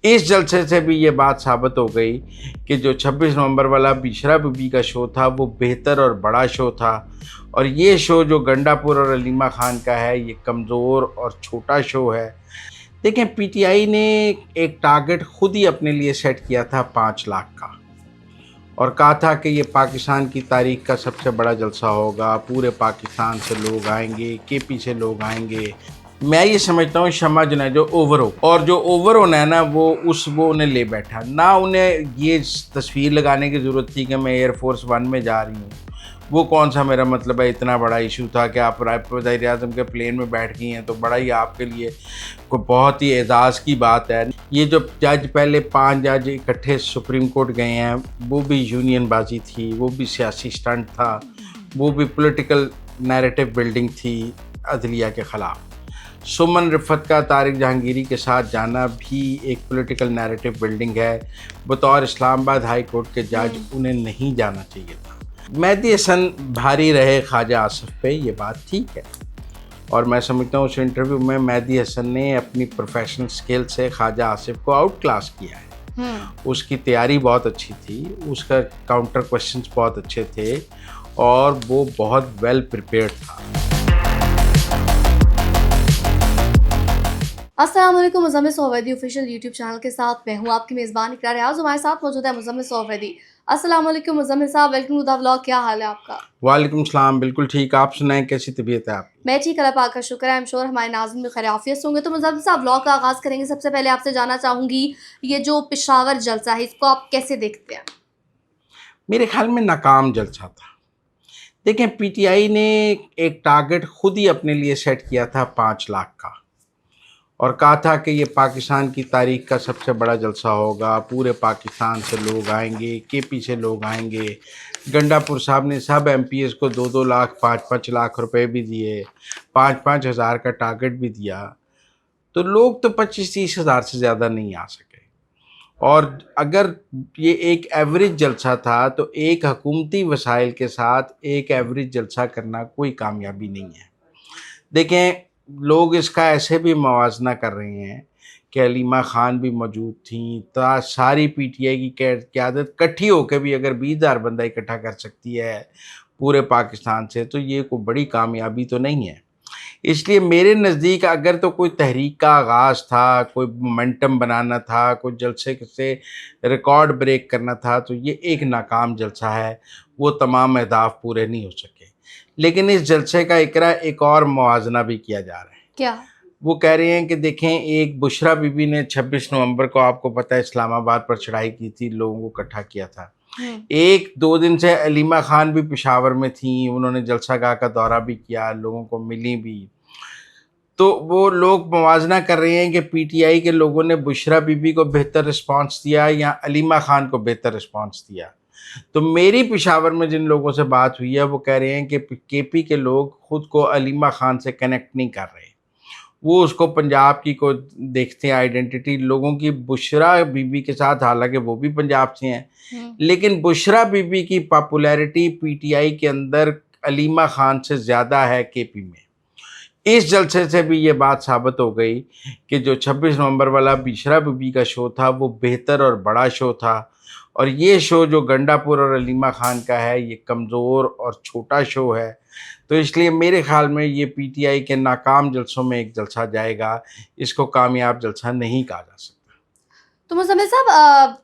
इस जलसे से भी ये बात साबित हो गई कि जो 26 नवंबर वाला बिशरा बीबी का शो था वो बेहतर और बड़ा शो था, और ये शो जो गंडापुर और अलीमा खान का है ये कमज़ोर और छोटा शो है। देखें, पीटीआई ने एक टारगेट खुद ही अपने लिए सेट किया था 5 लाख का, और कहा था कि ये पाकिस्तान की तारीख का सबसे बड़ा जलसा होगा, पूरे पाकिस्तान से लोग आएंगे, केपी से लोग आएंगे। मैं ये समझता हूँ शमा जो है जो ओवर हो, और जो ओवर होना है ना वो उन्हें ले बैठा ना, उन्हें ये तस्वीर लगाने की ज़रूरत थी कि मैं एयरफोर्स 1 में जा रही हूँ। वो कौन सा मेरा मतलब है, इतना बड़ा इशू था कि आप वज़ीर आज़म के प्लेन में बैठ गई हैं, तो बड़ा ही आपके लिए कोई बहुत ही एजाज़ की बात है। ये जो जज पहले 5 जज इकट्ठे सुप्रीम कोर्ट गए हैं, वो भी यूनियन बाजी थी, वो भी सियासी स्टंट था, वो भी पॉलिटिकल नैरेटिव बिल्डिंग थी अदलिया के ख़िलाफ़। सुमन रिफत का तारिक जहांगीरी के साथ जाना भी एक पॉलिटिकल नैरेटिव बिल्डिंग है। बतौर इस्लामाबाद हाई कोर्ट के जज उन्हें नहीं जाना चाहिए था। मेहदी हसन भारी रहे ख्वाजा आसिफ पे, ये बात ठीक है, और मैं समझता हूँ उस इंटरव्यू में मेहदी हसन ने अपनी प्रोफेशनल स्किल से ख्वाजा आसिफ को आउट क्लास किया है। उसकी तैयारी बहुत अच्छी थी, उसका काउंटर क्वेश्चंस बहुत अच्छे थे, और वो बहुत वेल प्रिपेयर्ड था। अस्सलाम वालेकुम, मुज़म्मिल सोहवैदी ऑफिशियल यूट्यूब चैनल के साथ मैं हूँ आपकी मेज़बान इकरार रियाज। हमारे साथ मौजूद है मुज़म्मिल सोहवैदी। अस्सलाम वालेकुम मुज़म्मिल साहब, वेलकम टू द व्लॉग। क्या हाल है आपका? वालेकुम सलाम, बिल्कुल ठीक। आप सुनाएं, कैसी तबीयत है आपकी? मैं ठीक, अल्लाह पाक का शुक्र है। आई एम श्योर हमारे नाज़रीन भी खैरियत से होंगे। तो मुज़म्मिल साहब, व्लॉग का आगाज़ करेंगे। सबसे पहले आपसे जानना चाहूँगी, ये जो पेशावर जलसा है इसको आप कैसे देखते हैं? मेरे ख्याल में नाकाम जलसा था। देखें, पीटीआई ने एक टारगेट खुद ही अपने लिए सेट किया था 5 लाख का, और कहा था कि ये पाकिस्तान की तारीख का सबसे बड़ा जलसा होगा, पूरे पाकिस्तान से लोग आएंगे, केपी से लोग आएंगे। गंडापुर साहब ने सब एमपीएस को 2-2 लाख 5-5 लाख रुपए भी दिए, 5-5 हज़ार का टारगेट भी दिया, तो लोग तो 25-30 हज़ार से ज़्यादा नहीं आ सके। और अगर ये एक एवरेज जलसा था तो एक हुकूमती वसाइल के साथ एक एवरेज जलसा करना कोई कामयाबी नहीं है। देखें, लोग इसका ऐसे भी मवाजना कर रहे हैं कि अलीमा खान भी मौजूद थी, सारी पीटीआई की क़यादत इकट्ठी होकर भी अगर 20,000 बंदा इकट्ठा कर सकती है पूरे पाकिस्तान से, तो ये कोई बड़ी कामयाबी तो नहीं है। इसलिए मेरे नज़दीक अगर तो कोई तहरीक का आगाज़ था, कोई मोमेंटम बनाना था, कोई जलसे से रिकॉर्ड ब्रेक करना था, तो ये एक नाकाम जलसा है। वो तमाम अहदाफ पूरे नहीं हो सके। लेकिन इस जलसे का इकरा एक और मुआवजना भी किया जा रहा है। क्या? वो कह रहे हैं कि देखें, एक बुशरा बीबी ने 26 नवंबर को, आपको पता है, इस्लामाबाद पर चढ़ाई की थी, लोगों को इकट्ठा किया था। 1-2 दिन से अलीमा खान भी पेशावर में थी, उन्होंने जलसागाह का दौरा भी किया, लोगों को मिली भी। तो वो लोग मुवाजना कर रहे हैं कि पीटीआई के लोगों ने बुशरा बीबी को बेहतर रिस्पांस दिया या अलीमा खान को बेहतर रिस्पांस दिया। तो मेरी पेशावर में जिन लोगों से बात हुई है वो कह रहे हैं कि केपी के लोग खुद को अलीमा खान से कनेक्ट नहीं कर रहे, वो उसको पंजाब की को देखते हैं आइडेंटिटी लोगों की बुशरा बीबी के साथ, हालांकि वो भी पंजाब से हैं, लेकिन बुशरा बीबी की पॉपुलैरिटी पीटीआई के अंदर अलीमा खान से ज़्यादा है केपी में। इस जलसे से भी ये बात साबित हो गई कि जो 26 नवंबर वाला बिशरा बीबी का शो था वो बेहतर और बड़ा शो था, और ये शो जो गंडापुर और अलीमा खान का है ये कमज़ोर और छोटा शो है। तो इसलिए मेरे ख्याल में ये पीटीआई के नाकाम जलसों में एक जलसा जाएगा, इसको कामयाब जलसा नहीं कहा जा सकता। तो मुज़म्मिल साहब,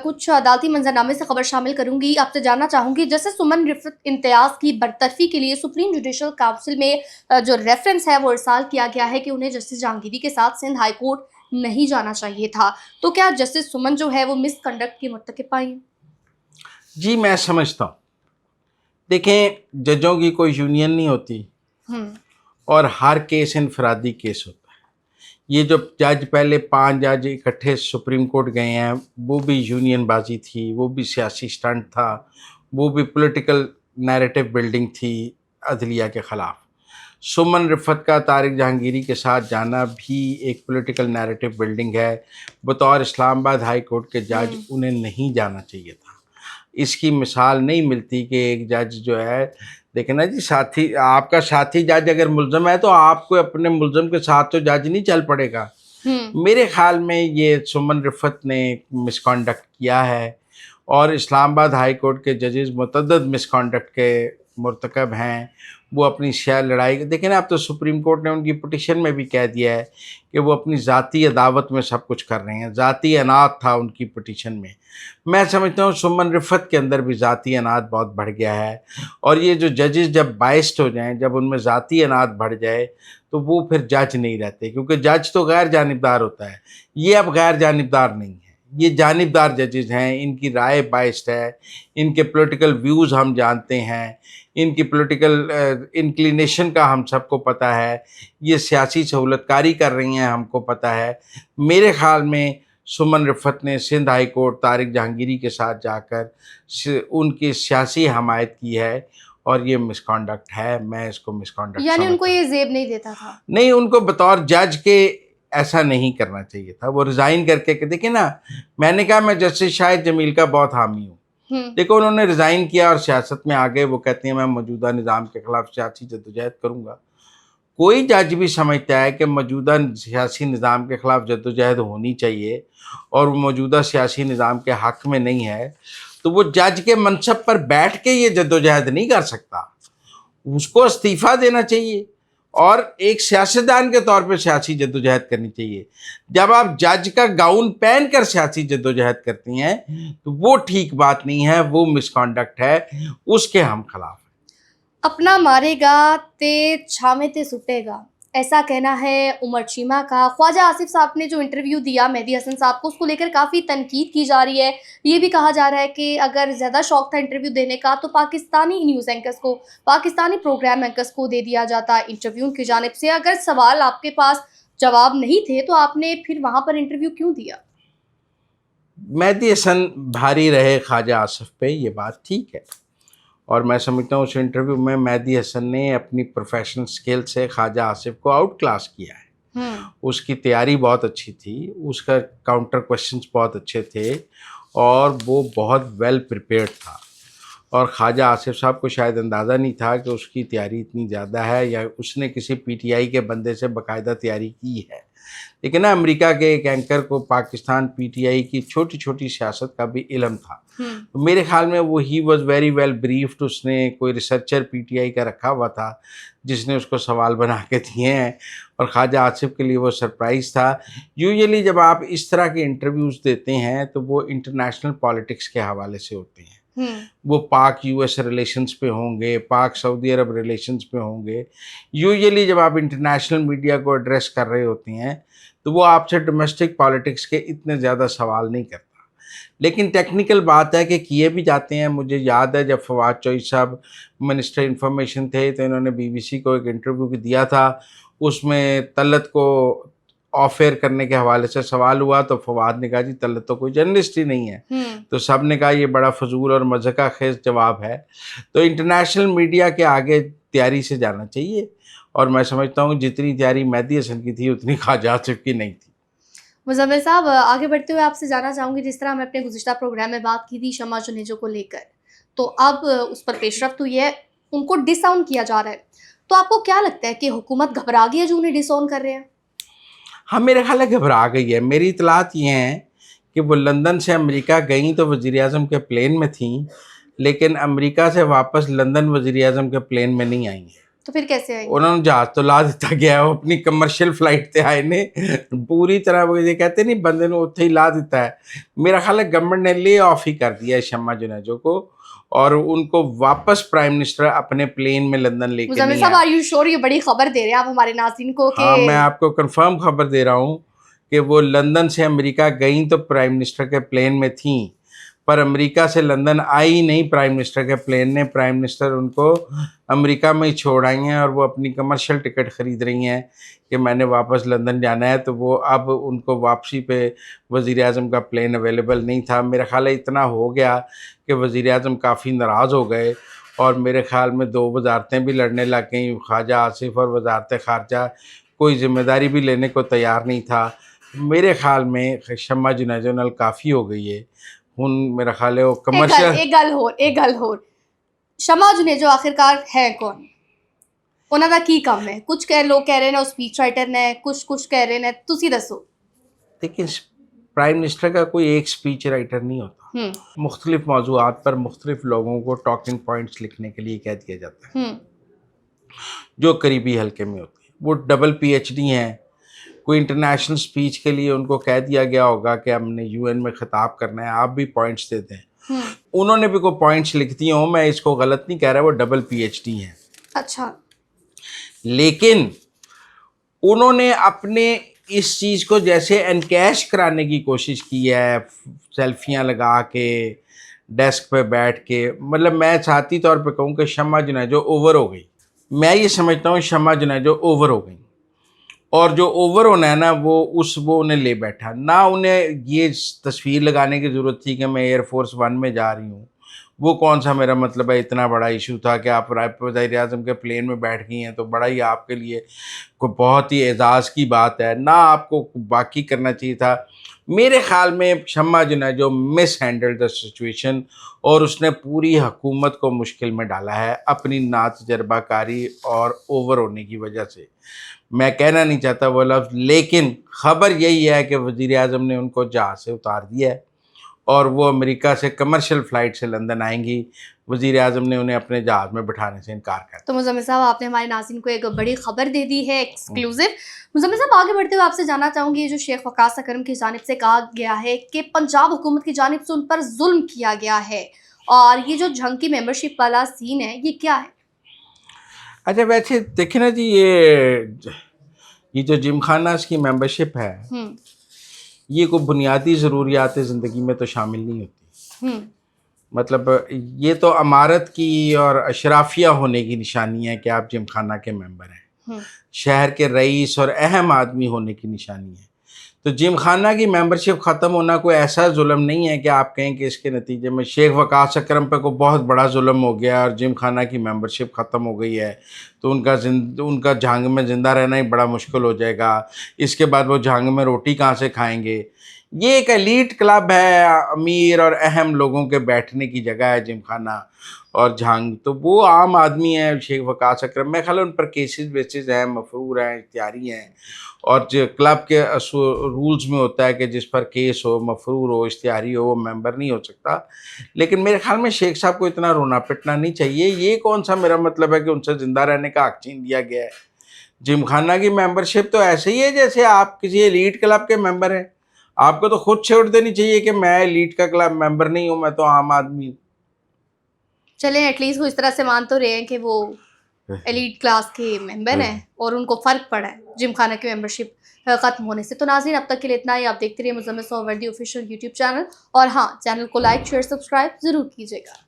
कुछ अदालती मंजरनामे से खबर शामिल करूंगी। आपसे जानना चाहूंगी, जैसे सुमन रिफत इम्तियाज़ की बरतरफी के लिए सुप्रीम जुडिशल काउंसिल में जो रेफरेंस है वो इरसाल किया गया है कि उन्हें जस्टिस जहांगीरी के साथ सिंध हाई कोर्ट नहीं जाना चाहिए था, तो क्या जस्टिस सुमन जो है वो मिसकंडक्ट की मुर्तकिब पाई? जी, मैं समझता हूँ। देखें, जजों की कोई यूनियन नहीं होती, और हर केस इनफरादी केस होता है। ये जो जज पहले 5 जज इकट्ठे सुप्रीम कोर्ट गए हैं, वो भी यूनियन बाजी थी, वो भी सियासी स्टंट था, वो भी पॉलिटिकल नैरेटिव बिल्डिंग थी अदलिया के ख़िलाफ़। सुमन रिफत का तारिक जहांगीरी के साथ जाना भी एक पॉलिटिकल नैरेटिव बिल्डिंग है। बतौर इस्लामाबाद हाई कोर्ट के जज उन्हें नहीं जाना चाहिए था। इसकी मिसाल नहीं मिलती कि एक जज जो है, देखें ना जी, आपका साथी जज अगर मुल्ज़म है तो आपको अपने मुल्ज़म के साथ तो जज नहीं चल पड़ेगा। میرے خیال میں یہ سمن رفت نے مس کانڈکٹ کیا ہے، اور اسلام آباد ہائی کورٹ کے ججز متعدد مس کانڈکٹ کے مرتکب ہیں. وہ اپنی شہ لڑائی دیکھیں نا، اب تو سپریم کورٹ نے ان کی پٹیشن میں بھی کہہ دیا ہے کہ وہ اپنی ذاتی عداوت میں سب کچھ کر رہے ہیں. ذاتی انات تھا ان کی پٹیشن میں. میں سمجھتا ہوں سمن رفت کے اندر بھی ذاتی انات بہت بڑھ گیا ہے، اور یہ جو ججز جب بائسڈ ہو جائیں، جب ان میں ذاتی انات بڑھ جائے تو وہ پھر جج نہیں رہتے، کیونکہ جج تو غیر جانبدار ہوتا ہے. یہ اب غیر جانبدار نہیں ہے، یہ جانبدار ججز ہیں. ان کی رائے بائسڈ ہے، ان کے پولیٹیکل ویوز ہم جانتے ہیں، ان کی پولیٹیکل انکلینیشن کا ہم سب کو پتہ ہے. یہ سیاسی سہولت کاری کر رہی ہیں، ہم کو پتہ ہے. میرے خیال میں سمن رفت نے سندھ ہائی کورٹ طارق جہانگیری کے ساتھ جا کر ان کی سیاسی حمایت کی ہے، اور یہ مس کانڈکٹ ہے. میں اس کو مس کانڈکٹ یعنی ان کو سمجھتا ہوں. یہ زیب نہیں دیتا تھا؟ نہیں، ان کو بطور جج کے ایسا نہیں کرنا چاہیے تھا. وہ ریزائن کر کے دیکھیں نا، میں نے کہا میں جسٹس شاہد جمیل کا بہت حامی ہوں. دیکھو انہوں نے ریزائن کیا اور سیاست میں آگے. وہ کہتے ہیں میں موجودہ نظام کے خلاف سیاسی جدوجہد کروں گا. کوئی جج بھی سمجھتا ہے کہ موجودہ سیاسی نظام کے خلاف جدوجہد ہونی چاہیے اور وہ موجودہ سیاسی نظام کے حق میں نہیں ہے، تو وہ جج کے منصب پر بیٹھ کے یہ جدوجہد نہیں کر سکتا. اس کو استعفیٰ دینا چاہیے اور ایک سیاستدان کے طور پہ سیاسی جدوجہد کرنی چاہیے. جب آپ جج کا گاؤن پہن کر سیاسی جدوجہد کرتی ہیں تو وہ ٹھیک بات نہیں ہے، وہ مس کانڈکٹ ہے، اس کے ہم خلاف ہیں. اپنا مارے گا تے چھامے تے سٹے گا، ایسا کہنا ہے عمر چیمہ کا. خواجہ آصف صاحب نے جو انٹرویو دیا مہدی حسن صاحب کو، اس کو لے کر کافی تنقید کی جا رہی ہے. یہ بھی کہا جا رہا ہے کہ اگر زیادہ شوق تھا انٹرویو دینے کا تو پاکستانی نیوز اینکرز کو، پاکستانی پروگرام اینکرز کو دے دیا جاتا انٹرویو کی جانب سے. اگر سوال آپ کے پاس جواب نہیں تھے تو آپ نے پھر وہاں پر انٹرویو کیوں دیا؟ مہدی حسن بھاری رہے خواجہ آصف پہ، یہ بات ٹھیک ہے، اور میں سمجھتا ہوں اس انٹرویو میں مہدی حسن نے اپنی پروفیشنل سکل سے خواجہ آصف کو آؤٹ کلاس کیا ہے. اس کی تیاری بہت اچھی تھی، اس کا کاؤنٹر کوشچنز بہت اچھے تھے، اور وہ بہت ویل پریپیئرڈ تھا. اور خواجہ آصف صاحب کو شاید اندازہ نہیں تھا کہ اس کی تیاری اتنی زیادہ ہے، یا اس نے کسی پی ٹی آئی کے بندے سے باقاعدہ تیاری کی ہے. لیکن نا امریکہ کے ایک اینکر کو پاکستان پی ٹی آئی کی چھوٹی چھوٹی سیاست کا بھی علم تھا. میرے خیال میں وہ ہی واز ویری ویل بریفڈ. اس نے کوئی ریسرچر پی ٹی آئی کا رکھا ہوا تھا جس نے اس کو سوال بنا کے دیے ہیں، اور خواجہ آصف کے لیے وہ سرپرائز تھا. یوزلی جب آپ اس طرح کے انٹرویوز دیتے ہیں تو وہ انٹرنیشنل پالیٹکس کے حوالے سے ہوتے ہیں. وہ پاک یو ایس ریلیشنز پہ ہوں گے، پاک سعودی عرب ریلیشنز پہ ہوں گے. یوزلی جب آپ انٹرنیشنل میڈیا کو ایڈریس کر رہے ہوتے ہیں تو وہ آپ سے ڈومیسٹک پالیٹکس کے اتنے زیادہ سوال نہیں کرتا. لیکن ٹیکنیکل بات ہے کہ کیے بھی جاتے ہیں. مجھے یاد ہے جب فواد چوہدری صاحب منسٹر انفارمیشن تھے تو انہوں نے بی بی سی کو ایک انٹرویو دیا تھا. اس میں طلعت کو آف ایئر کرنے کے حوالے سے سوال ہوا تو فواد نے کہا جی طلعت تو کوئی جرنلسٹ ہی نہیں ہے. تو سب نے کہا یہ بڑا فضول اور مضحکہ خیز جواب ہے. تو انٹرنیشنل میڈیا کے آگے تیاری سے جانا چاہیے، اور میں سمجھتا ہوں جتنی تیاری مہدی حسن کی تھی اتنی خواجہ آصف کی نہیں تھی. مزمل صاحب، آگے بڑھتے ہوئے آپ سے جاننا چاہوں گی، جس طرح ہم اپنے گزشتہ پروگرام میں بات کی تھی شمع جنیجو کو لے کر، تو اب اس پر پیش رفت ہوئی ہے، ان کو ڈس آن کیا جا رہا ہے. تو آپ کو کیا لگتا ہے کہ حکومت گھبرا گئی ہے جو انہیں ڈس آن کر رہے ہیں؟ ہاں، میرے خیال ہے گھبرا گئی ہے. میری اطلاعات یہ ہیں کہ وہ لندن سے امریکہ گئیں تو وزیر اعظم کے پلین میں تھیں، لیکن امریکہ سے واپس لندن وزیر اعظم کے پلین میں نہیں آئیں گے. تو پھر کیسے آئیں؟ انہوں نے جہاز تو لا دیتا گیا ہے، وہ اپنی کمرشل فلائٹ تے آئے نے پوری طرح. وہ یہ کہتے نہیں بندے نے اتنے ہی لا دیتا ہے. میرا خیال ہے گورنمنٹ نے لے آف ہی کر دیا ہے شمع جنیجو کو، اور ان کو واپس پرائم منسٹر اپنے پلین میں لندن لے کے مزمل نہیں صاحب، آئے. آر یو شور؟ یہ بڑی خبر دے رہے ہیں آپ ہمارے ناظرین کو کہ ہاں، میں آپ کو کنفرم خبر دے رہا ہوں کہ وہ لندن سے امریکہ گئیں تو پرائم منسٹر کے پلین میں تھیں، پر امریکہ سے لندن آئی نہیں پرائم منسٹر کے پلین نے. پرائم منسٹر ان کو امریکہ میں ہی چھوڑ آئی ہیں، اور وہ اپنی کمرشل ٹکٹ خرید رہی ہیں کہ میں نے واپس لندن جانا ہے. تو وہ اب ان کو واپسی پہ وزیر اعظم کا پلین اویلیبل نہیں تھا. میرا خیال ہے اتنا ہو گیا کہ وزیر اعظم کافی ناراض ہو گئے، اور میرے خیال میں 2 وزارتیں بھی لڑنے لگ گئیں. خواجہ آصف اور وزارت خارجہ کوئی ذمہ داری بھی لینے کو تیار نہیں تھا. میرے خیال میں شمع جنیجو نال کافی ہو گئی ہے. میرا خیال ہے وہ کمرشل. ایک گل ہور، شمع جنیجو آخرکار ہے کون؟ انہوں کا کی کام ہے؟ کچھ لوگ کہہ رہے ہیں وہ اسپیچ رائٹر نے، کچھ کہہ رہے ہیں، تسی دسو. देखिए प्राइम मिनिस्टर का कोई एक स्पीच राइटर नहीं होता, मुख्तलिफ मौज़ूआत पर मुख्तलिफ लोगों को टॉकिंग पॉइंट्स लिखने के लिए कह दिया जाता है जो करीबी हल्के में होती है। वो डबल पीएचडी हैं, कोई इंटरनेशनल स्पीच के लिए उनको कह दिया गया होगा कि हमने यूएन में खिताब करना है, आप भी पॉइंट्स देते हैं, उन्होंने भी कोई पॉइंट्स लिख दिए हों, मैं इसको गलत नहीं कह रहा, वो डबल पीएचडी हैं। अच्छा, लेकिन उन्होंने अपने इस चीज़ को जैसे एनकैश कराने की कोशिश की है, सेल्फियाँ लगा के डेस्क पे बैठ के, मतलब मैं साथी तौर पे कहूँ कि शम्मा जुनैजो ओवर हो गई। मैं ये समझता हूँ शम्मा जुनैजो ओवर हो गई, और जो ओवर होना है ना वो उन्हें ले बैठा ना, उन्हें ये तस्वीर लगाने की ज़रूरत थी कि मैं एयरफोर्स 1 में जा रही हूँ। वो कौन सा मेरा मतलब है, इतना बड़ा इशू था कि आप वज़ीर आज़म के प्लेन में बैठ गई हैं तो बड़ा ही आपके लिए कोई बहुत ही एजाज़ की बात है ना, आपको बाकी करना चाहिए था। मेरे ख़्याल में शम्मा जुनैजो मिस हैंडल्ड द सिचुएशन और उसने पूरी हुकूमत को मुश्किल में डाला है अपनी नातजर्बाकारी और ओवर होने की वजह से। मैं कहना नहीं चाहता वो लफ्ज़, लेकिन ख़बर यही है कि वज़ीर आज़म ने उनको जहाज़ से उतार दिया है और वो अमेरिका से कमर्शियल फ़्लाइट से लंदन आएंगी। वज़ीर आज़म ने उन्हें अपने जहाज़ में बिठाने से इनकार कर दिया। तो मुज़म्मिल साहब, आपने हमारे नाज़रीन को एक बड़ी खबर दे दी है, एक्सक्लूसिव। मुज़म्मिल साहब, आगे बढ़ते हुए आपसे जानना चाहूँगी, ये जो शेख वकास अकरम की जानिब से कहा गया है कि पंजाब हुकूमत की जानिब से उन पर जुल्म किया गया है, और ये जो झंग की मेंबरशिप वाला सीन है, ये क्या है? अच्छा, वैसे देखिए ना जी, ये जो जिम खानास की मेंबरशिप है, ये कोई बुनियादी ज़रूरियात ज़िंदगी में तो शामिल नहीं होती। मतलब ये तो अमारत की और अशराफिया होने की निशानी है कि आप जिम खाना के मेंबर हैं, शहर के रईस और अहम आदमी होने की निशानी है। तो जिम खाना की मेंबरशिप ख़त्म होना कोई ऐसा जुल्म नहीं है कि आप कहें कि इसके नतीजे में शेख वकास अकरम पे कोई बहुत बड़ा जुल्म हो गया और जिम खाना की मेंबरशिप ख़त्म हो गई है तो उनका झांग में ज़िंदा रहना ही बड़ा मुश्किल हो जाएगा। इसके बाद वो झांग में रोटी कहाँ से खाएंगे? ये एक एलीट क्लब है, अमीर और अहम लोगों के बैठने की जगह है जिम खाना और झांग, तो वो आम आदमी है शेख वकास अकरम। मैं ख्याल उन पर केसेस वेसेस हैं, मफरूर हैं, इख्तियारी हैं, और जो क्लब के रूल्स में होता है कि जिस पर केस हो, मफरूर हो, इख्तियारी हो, वो मेंबर नहीं हो सकता। लेकिन मेरे ख्याल में शेख साहब को इतना रोना पिटना नहीं चाहिए। ये कौन सा मेरा मतलब है कि उनसे ज़िंदा रहने का हक छीन दिया गया है। जिम खाना की मेंबरशिप तो ऐसे ही है जैसे आप किसी एलीट क्लब के मेंबर हैं। आपको तो खुद छोड़ देनी चाहिए कि मैं एलीट का क्लब मेंबर नहीं हूँ, मैं तो आम आदमी हूँ। चलें, एटलीस्ट वो इस तरह से मान तो रहे हैं कि वो एलीट क्लास के मेंबर हैं और उनको फ़र्क पड़ा है जिम खाना की मेंबरशिप ख़त्म होने से। तो नाज़रीन, अब तक के लिए इतना ही। आप देखते रहिए Muzammil Suhrawardy official YouTube channel, और हाँ, चैनल को लाइक शेयर सब्सक्राइब ज़रूर कीजिएगा।